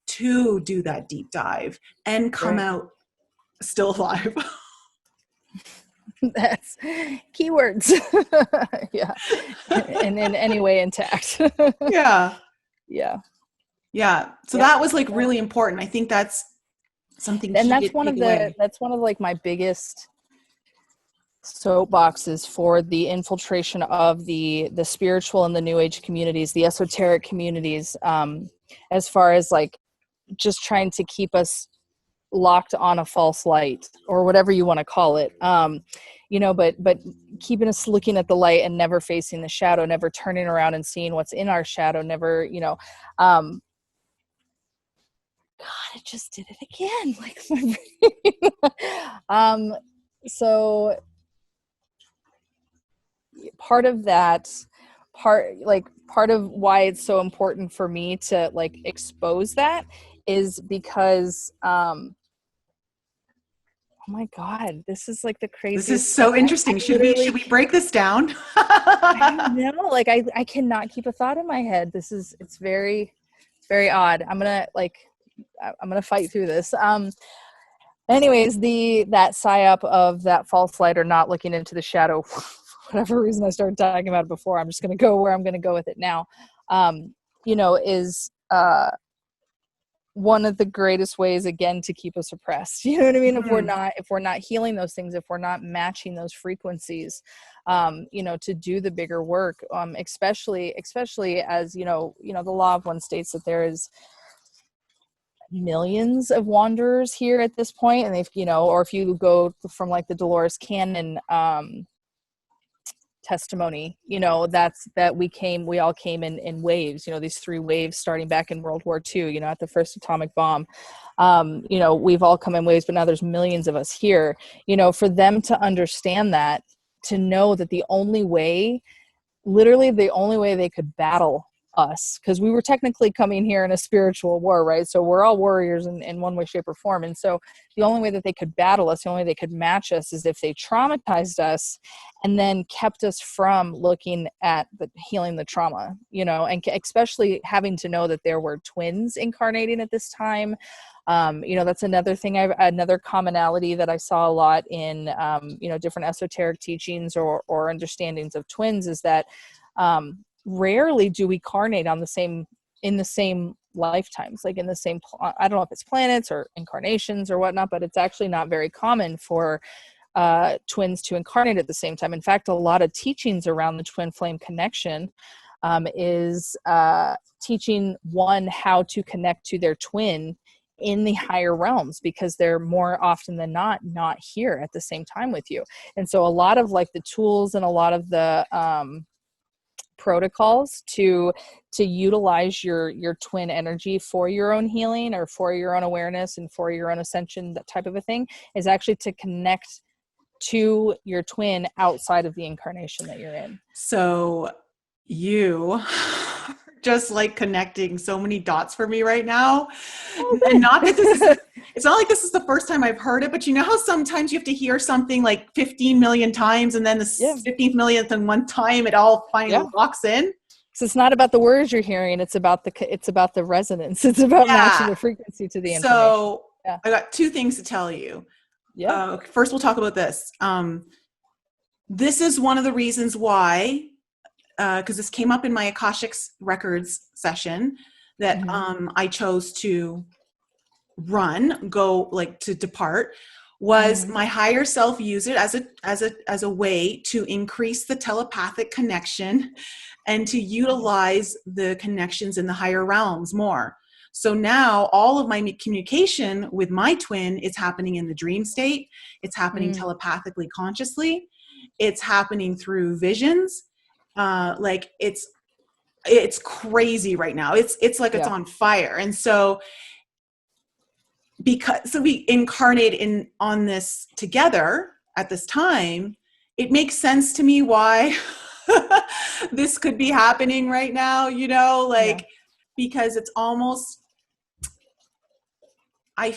to do that deep dive and come out still alive. That's keywords. Yeah. And in any way intact. Yeah. So that was like really important. I think that's something. And that's one of like my biggest soapboxes for the infiltration of the spiritual and the new age communities, the esoteric communities, as far as like just trying to keep us locked on a false light, or whatever you want to call it, you know, but keeping us looking at the light and never facing the shadow, never turning around and seeing what's in our shadow, never, you know, God, it just did it again. Like my brain. So part of why it's so important for me to like expose that is because, oh my God, this is like the craziest. This is so interesting. Should we break this down? I know, like I cannot keep a thought in my head. It's very, very odd. I'm gonna fight through this. Anyways, that psy-op of that false light or not looking into the shadow, for whatever reason I started talking about it before, I'm just gonna go where I'm gonna go with it now. Is one of the greatest ways, again, to keep us oppressed. You know what I mean? Mm-hmm. If we're not healing those things, if we're not matching those frequencies, to do the bigger work, especially as, the law of one states that there is millions of wanderers here at this point. And or if you go from like the Dolores Cannon, testimony, that we all came in waves, these 3 waves starting back in World War II, at the first atomic bomb. We've all come in waves, but now there's millions of us here, for them to understand that, to know that literally the only way they could battle us, because we were technically coming here in a spiritual war, right? So we're all warriors in one way, shape, or form. And so the only way that they could battle us, the only way they could match us, is if they traumatized us and then kept us from looking at healing the trauma, and especially having to know that there were twins incarnating at this time. That's another thing, another commonality that I saw a lot in, different esoteric teachings or understandings of twins, is that, rarely do we carnate in the same lifetimes, like in the same, I don't know if it's planets or incarnations or whatnot, but it's actually not very common for twins to incarnate at the same time. In fact, a lot of teachings around the twin flame connection is teaching one how to connect to their twin in the higher realms, because they're more often than not here at the same time with you. And so a lot of like the tools and a lot of the protocols to utilize your twin energy for your own healing or for your own awareness and for your own ascension, that type of a thing, is actually to connect to your twin outside of the incarnation that you're in. So you just like connecting so many dots for me right now. And not that it's not like this is the first time I've heard it, but you know how sometimes you have to hear something like 15 million times, and then the 15th millionth and one time it all finally locks in. So it's not about the words you're hearing. It's about the resonance. It's about matching the frequency to the information. So I got 2 things to tell you. Yeah. First, we'll talk about this. This is one of the reasons why, because this came up in my Akashic Records session, that I chose to to depart, was my higher self used it as a way to increase the telepathic connection and to utilize the connections in the higher realms more. So now all of my communication with my twin is happening in the dream state. It's happening telepathically, consciously. It's happening through visions. Like it's crazy right now. It's like it's on fire. And so we incarnate on this together at this time, it makes sense to me why this could be happening right now, because it's almost, I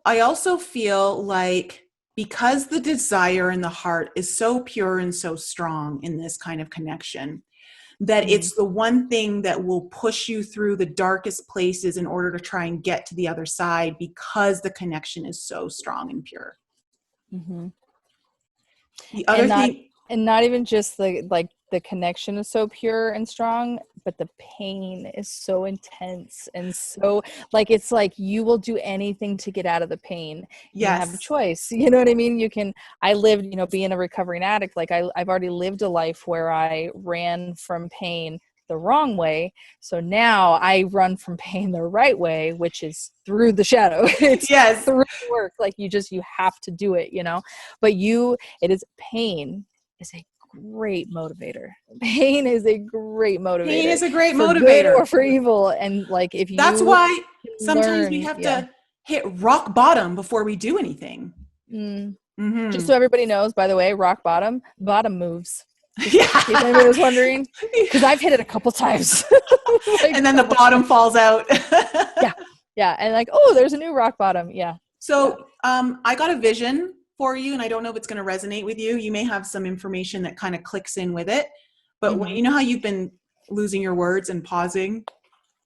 also feel like, because the desire in the heart is so pure and so strong in this kind of connection, that it's the one thing that will push you through the darkest places in order to try and get to the other side, because the connection is so strong and pure. The other thing, and not even just the connection is so pure and strong, but the pain is so intense. And so it's like you will do anything to get out of the pain. You have a choice. You know what I mean? I lived, being a recovering addict, I've already lived a life where I ran from pain the wrong way. So now I run from pain the right way, which is through the shadow. It's through the work. You have to do it, but pain is a great motivator. Pain is a great motivator. For good or for evil. And that's why sometimes we have to hit rock bottom before we do anything. Just so everybody knows, by the way, rock bottom moves. If anybody was wondering, because I've hit it a couple times. And then the bottom falls out. Yeah. And like, oh, there's a new rock bottom. Yeah. So I got a vision for you, and I don't know if it's going to resonate with you. You may have some information that kind of clicks in with it. But when, you know how you've been losing your words and pausing?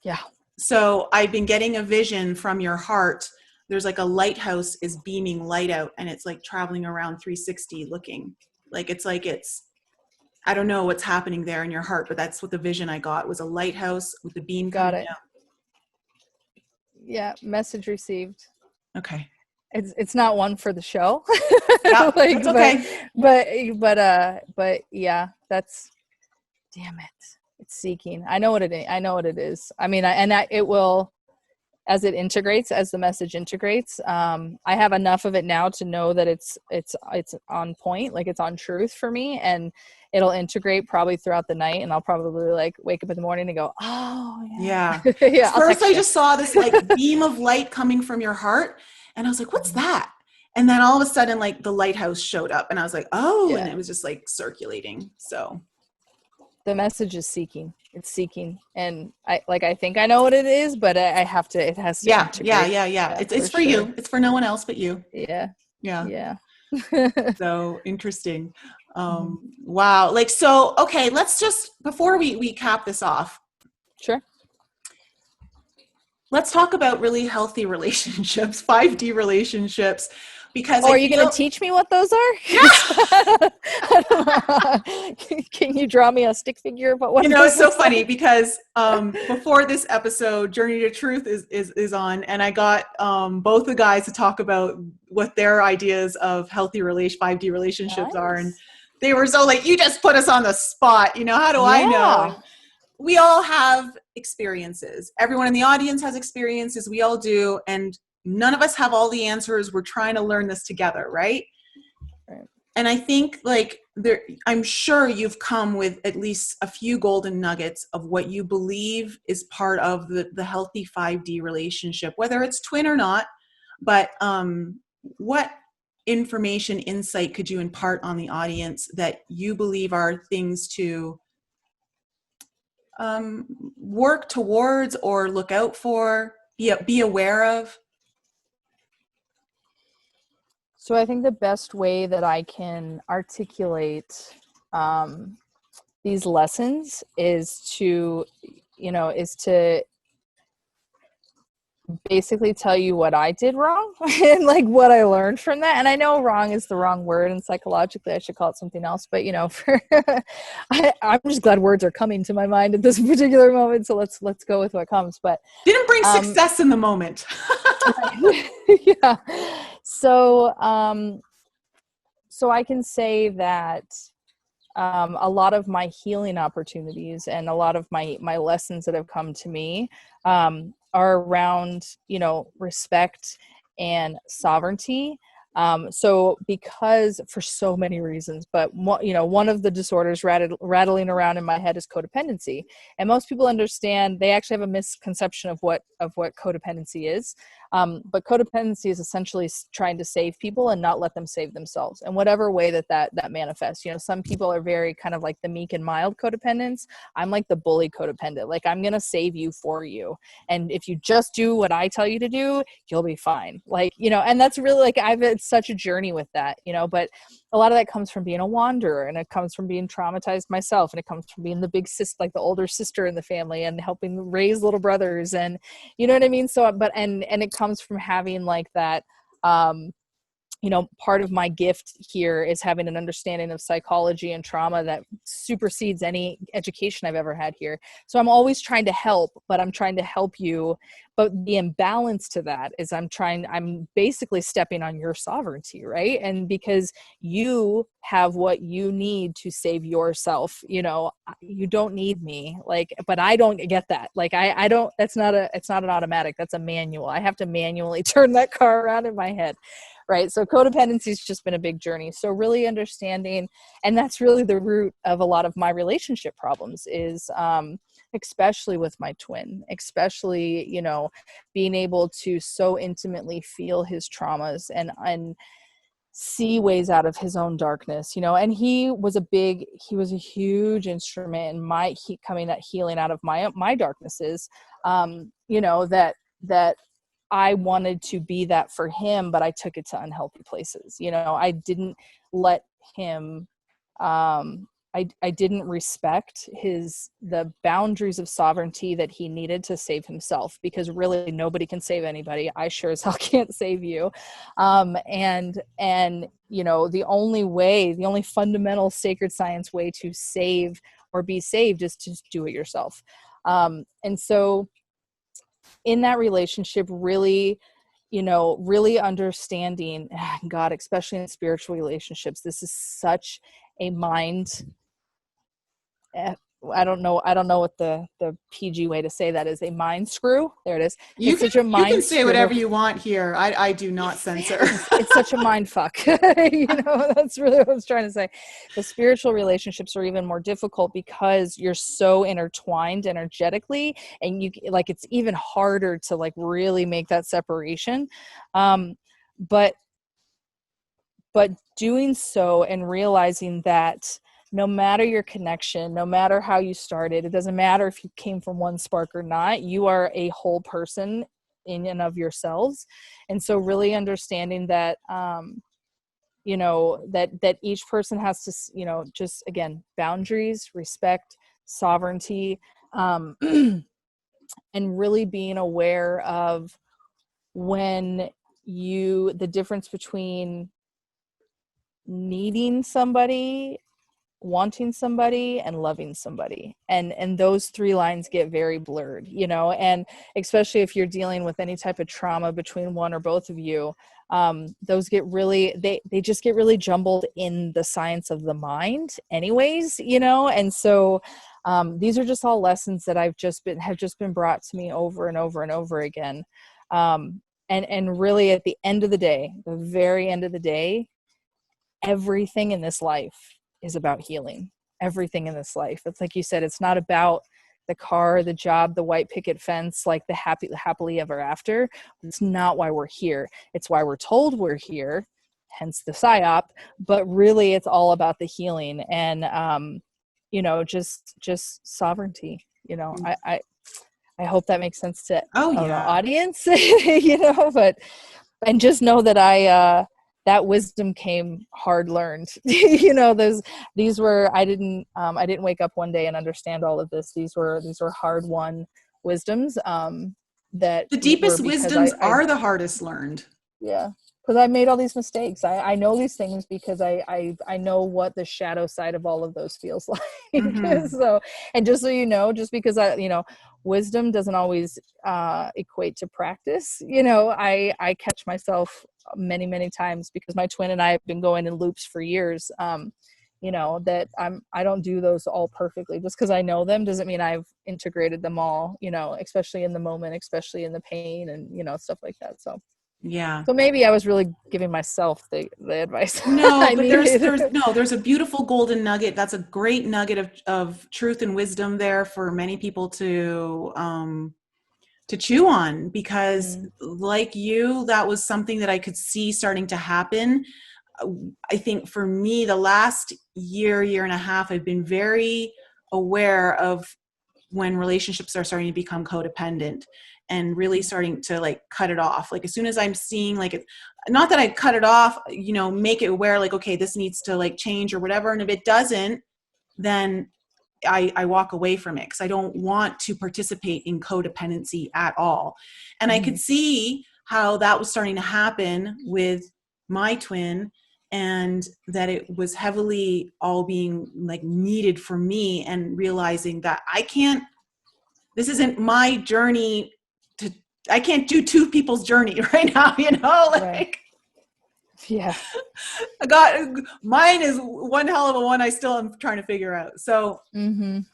Yeah. So I've been getting a vision from your heart. There's like a lighthouse is beaming light out, and it's like traveling around 360 looking. It's I don't know what's happening there in your heart, but that's what the vision I got was a lighthouse with the beam coming out. Yeah. Message received. Okay. It's not one for the show. Yeah, that's okay. But yeah, that's, damn it. It's seeking. I know what it is. I mean, it will, as it integrates, as the message integrates, I have enough of it now to know that it's on point, like it's on truth for me, and it'll integrate probably throughout the night, and I'll probably like wake up in the morning and go, oh yeah. Yeah. First I just saw this like beam of light coming from your heart, and I was like, what's that? And then all of a sudden, like the lighthouse showed up, and I was like, oh, yeah. And it was just like circulating. So the message is seeking. It's seeking. And I think I know what it is, but it has to integrate. Yeah. It's for you. It's for no one else but you. Yeah. So interesting. Wow. Like, so, okay, let's just, before we cap this off. Sure. Let's talk about really healthy relationships, 5D relationships. Because are you going to teach me what those are? Yeah. Can you draw me a stick figure of what it's so funny because before this episode, Journey to Truth is on, and I got both the guys to talk about what their ideas of healthy 5D relationships are, and they were so like, you just put us on the spot. How do I know? And we all have experiences. Everyone in the audience has experiences. We all do, and none of us have all the answers. We're trying to learn this together, right? And I think I'm sure you've come with at least a few golden nuggets of what you believe is part of the healthy 5D relationship, whether it's twin or not. But what information, insight could you impart on the audience that you believe are things to work towards or look out for, be aware of? So I think the best way that I can articulate these lessons is to basically tell you what I did wrong and like what I learned from that. And I know wrong is the wrong word, and psychologically I should call it something else, but I'm just glad words are coming to my mind at this particular moment. So let's go with what comes, but didn't bring success in the moment. Yeah. So I can say that a lot of my healing opportunities and a lot of my lessons that have come to me are around, respect and sovereignty. So because for so many reasons, but one of the disorders rattling around in my head is codependency. And most people understand, they actually have a misconception of what codependency is. But codependency is essentially trying to save people and not let them save themselves in whatever way that manifests. Some people are very kind of like the meek and mild codependents. I'm like the bully codependent. Like, I'm going to save you for you. And if you just do what I tell you to do, you'll be fine. Like, and that's really like, I've had such a journey with that, but a lot of that comes from being a wanderer, and it comes from being traumatized myself, and it comes from being the big sister, like the older sister in the family, and helping raise little brothers, and you know what I mean? So, but, and it comes from having like that, part of my gift here is having an understanding of psychology and trauma that supersedes any education I've ever had here. So I'm always trying to help, but I'm trying to help you. But the imbalance to that is I'm basically stepping on your sovereignty, right? And because you have what you need to save yourself, you don't need me, but I don't get that. Like, I don't, it's not an automatic, that's a manual. I have to manually turn that car around in my head. Right. So codependency has just been a big journey. So really understanding, and that's really the root of a lot of my relationship problems is, especially with my twin, especially, being able to so intimately feel his traumas and see ways out of his own darkness, and he was a huge instrument in healing out of my darknesses, that I wanted to be that for him, but I took it to unhealthy places. You know, I didn't let him, I didn't respect the boundaries of sovereignty that he needed to save himself, because really nobody can save anybody. I sure as hell can't save you. And, you know, the only fundamental sacred science way to save or be saved is to do it yourself. And so in that relationship, really, you know, really understanding God, especially in spiritual relationships, this is such a mind, I don't know what the PG way to say that is, a mind screw. There it is. You can say whatever you want here. I do not censor. It's such a mind fuck. You know, that's really what I was trying to say. The spiritual relationships are even more difficult because you're so intertwined energetically, and you like, it's even harder to like really make that separation. But doing so and realizing that no matter your connection, no matter how you started, it doesn't matter if you came from one spark or not, you are a whole person in and of yourselves. And so really understanding that, you know, that each person has to, you know, just again, boundaries, respect, sovereignty, and really being aware of when the difference between needing somebody, wanting somebody, and loving somebody, and those three lines get very blurred, you know. And especially if you're dealing with any type of trauma between one or both of you, those get really, they just get really jumbled in the science of the mind anyways, you know. And so these are just all lessons that have just been brought to me over and over and over again. And really at the end of the day, the very end of the day, everything in this life is about healing. Everything in this life. It's like you said, it's not about the car, the job, the white picket fence, like the happily ever after. It's not why we're here. It's why we're told we're here, hence the psy-op, but really it's all about the healing and, you know, just sovereignty, you know. I hope that makes sense to the audience, you know, and just know that that wisdom came hard learned. You know, these were, I didn't wake up one day and understand all of this. These were hard won wisdoms, that the deepest wisdoms are the hardest learned. Yeah. Because I made all these mistakes. I know these things because I know what the shadow side of all of those feels like. Mm-hmm. So, and just so you know, just because you know, wisdom doesn't always equate to practice. You know, I catch myself many, many times because my twin and I have been going in loops for years. You know, that I don't do those all perfectly. Just because I know them doesn't mean I've integrated them all, you know, especially in the moment, especially in the pain and, you know, stuff like that. So. Yeah. So maybe I was really giving myself the advice. No, but there's a beautiful golden nugget. That's a great nugget of truth and wisdom there for many people to chew on, because like you, that was something that I could see starting to happen. I think for me, the last year and a half, I've been very aware of when relationships are starting to become codependent and really starting to like cut it off. Like as soon as I'm seeing like, not that I cut it off, you know, make it aware like, okay, this needs to like change or whatever. And if it doesn't, then I walk away from it because I don't want to participate in codependency at all. And I could see how that was starting to happen with my twin, and that it was heavily all being like needed for me, and realizing that this isn't my journey I can't do two people's journey right now, you know, like, right. Yeah, mine is one hell of a one I still am trying to figure out. So in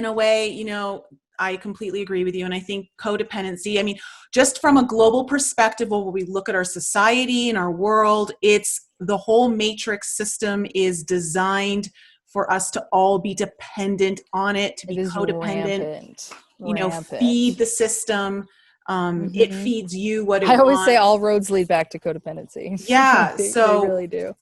a way, you know, I completely agree with you. And I think codependency, I mean, just from a global perspective, where we look at our society and our world, it's the whole matrix system is designed for us to all be dependent on it, to be codependent, you know, feed the system. It feeds you what it wants. I always say all roads lead back to codependency. Yeah. They so really do.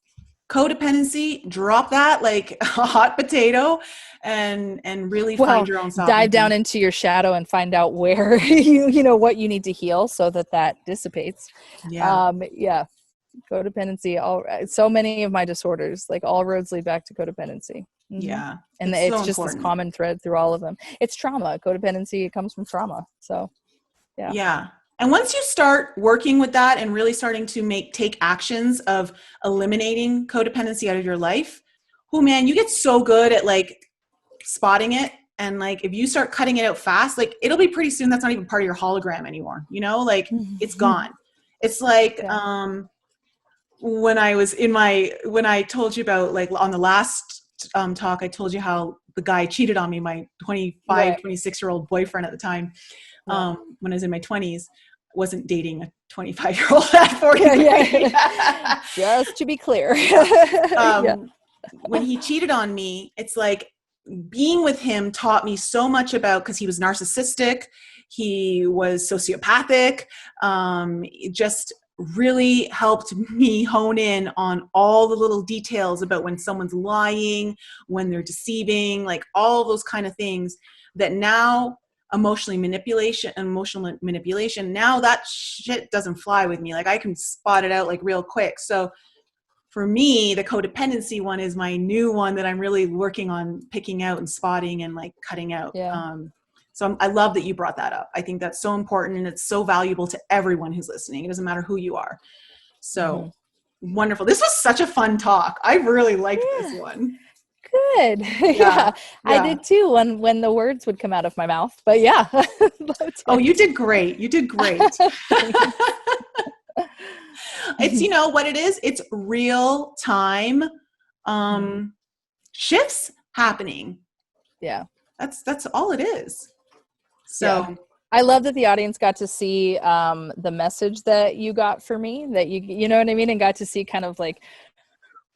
codependency, drop that like a hot potato and really find your own sovereignty. Dive down into your shadow and find out where you know what you need to heal so that dissipates. Yeah. Codependency, so many of my disorders, like all roads lead back to codependency. Mm-hmm. Yeah. And it's so just important. This common thread through all of them. It's trauma. Codependency, it comes from trauma. So yeah. Yeah. And once you start working with that and really starting to take actions of eliminating codependency out of your life, oh man, you get so good at like spotting it. And like, if you start cutting it out fast, like it'll be pretty soon. That's not even part of your hologram anymore. You know, like it's gone. It's like, when I told you about, like on the last talk, I told you how the guy cheated on me, my 26-year-old boyfriend at the time, when I was in my 20s. Wasn't dating a 25-year-old at 43. Just to be clear. When he cheated on me, it's like being with him taught me so much about, because he was narcissistic, he was sociopathic, it just really helped me hone in on all the little details about when someone's lying, when they're deceiving, like all those kind of things that now emotional manipulation, now that shit doesn't fly with me. Like I can spot it out like real quick. So for me, the codependency one is my new one that I'm really working on picking out and spotting and like cutting out. So I love that you brought that up. I think that's so important and it's so valuable to everyone who's listening. It doesn't matter who you are. So wonderful. This was such a fun talk. I really liked this one. Good. Yeah. I did too when the words would come out of my mouth. But yeah. Oh, you did great. You did great. It's, you know what it is? It's real time shifts happening. Yeah. That's all it is. So I love that the audience got to see the message that you got for me, that you know what I mean? And got to see kind of like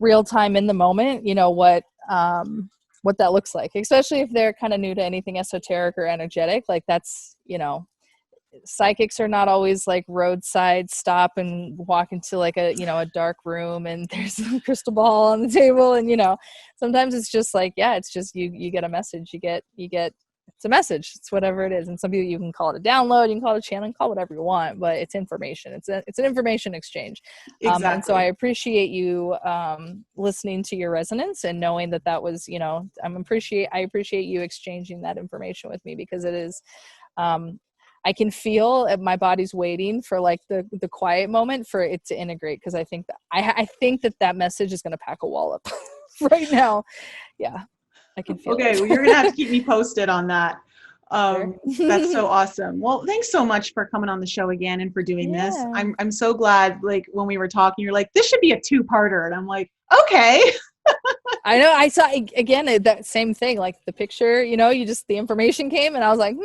real time in the moment, you know, what that looks like, especially if they're kind of new to anything esoteric or energetic. Like that's, you know, psychics are not always like roadside stop and walk into like a, you know, a dark room and there's a crystal ball on the table. And, you know, sometimes it's just like, it's just, you get a message, you get, it's a message, it's whatever it is. And some people, you can call it a download, you can call it a channel, you can call it whatever you want, but it's information. It's an information exchange. Exactly. And so I appreciate you listening to your resonance and knowing that was, you know, I appreciate you exchanging that information with me, because it is, I can feel my body's waiting for like the quiet moment for it to integrate. Cause I think that message is going to pack a wallop right now. Yeah. I can feel it. Well, you're going to have to keep me posted on that. Sure. That's so awesome. Well, thanks so much for coming on the show again and for doing this. I'm so glad, like when we were talking, you're like, this should be a 2-parter. And I'm like, okay. I know. I saw again that same thing, like the picture, you know, the information came and I was like,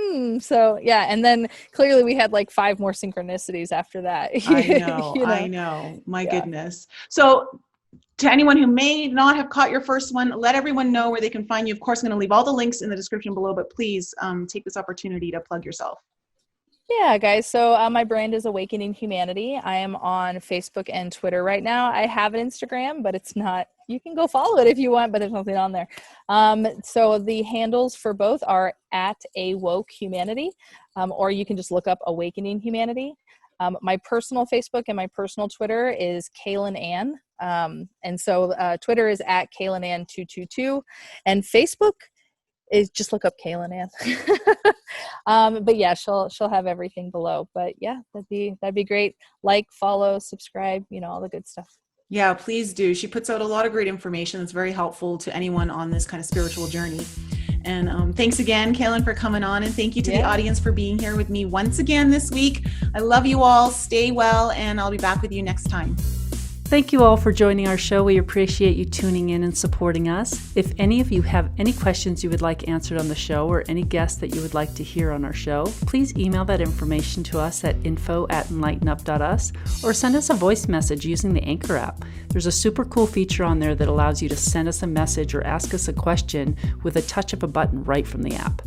So yeah. And then clearly we had like 5 more synchronicities after that. I know. You know? I know. My goodness. So to anyone who may not have caught your first one, let everyone know where they can find you. Of course, I'm going to leave all the links in the description below, but please take this opportunity to plug yourself. Yeah, guys. So my brand is Awakening Humanity. I am on Facebook and Twitter right now. I have an Instagram, but it's not, you can go follow it if you want, but there's nothing on there. So the handles for both are @AwokeHumanity, or you can just look up Awakening Humanity. My personal Facebook and my personal Twitter is Kalyn Ann. And so Twitter is @Kalyn Ann 222, and Facebook is just look up Kalyn Ann. But yeah, she'll have everything below. But yeah, that'd be great. Like, follow, subscribe, you know, all the good stuff. Yeah, please do. She puts out a lot of great information that's very helpful to anyone on this kind of spiritual journey. And thanks again, Kalyn, for coming on. And thank you to the audience for being here with me once again this week. I love you all. Stay well, and I'll be back with you next time. Thank you all for joining our show. We appreciate you tuning in and supporting us. If any of you have any questions you would like answered on the show, or any guests that you would like to hear on our show, please email that information to us at info@enlightenup.us, or send us a voice message using the Anchor app. There's a super cool feature on there that allows you to send us a message or ask us a question with a touch of a button right from the app.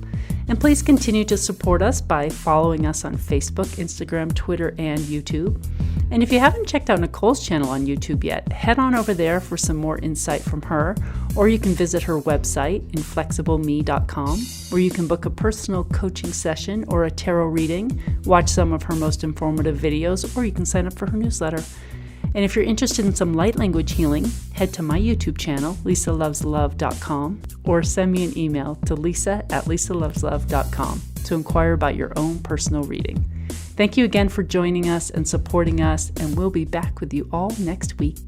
And please continue to support us by following us on Facebook, Instagram, Twitter, and YouTube. And if you haven't checked out Nicole's channel on YouTube yet, head on over there for some more insight from her, or you can visit her website, inflexibleme.com, where you can book a personal coaching session or a tarot reading, watch some of her most informative videos, or you can sign up for her newsletter. And if you're interested in some light language healing, head to my YouTube channel, lisaloveslove.com, or send me an email to lisa@lisaloveslove.com to inquire about your own personal reading. Thank you again for joining us and supporting us, and we'll be back with you all next week.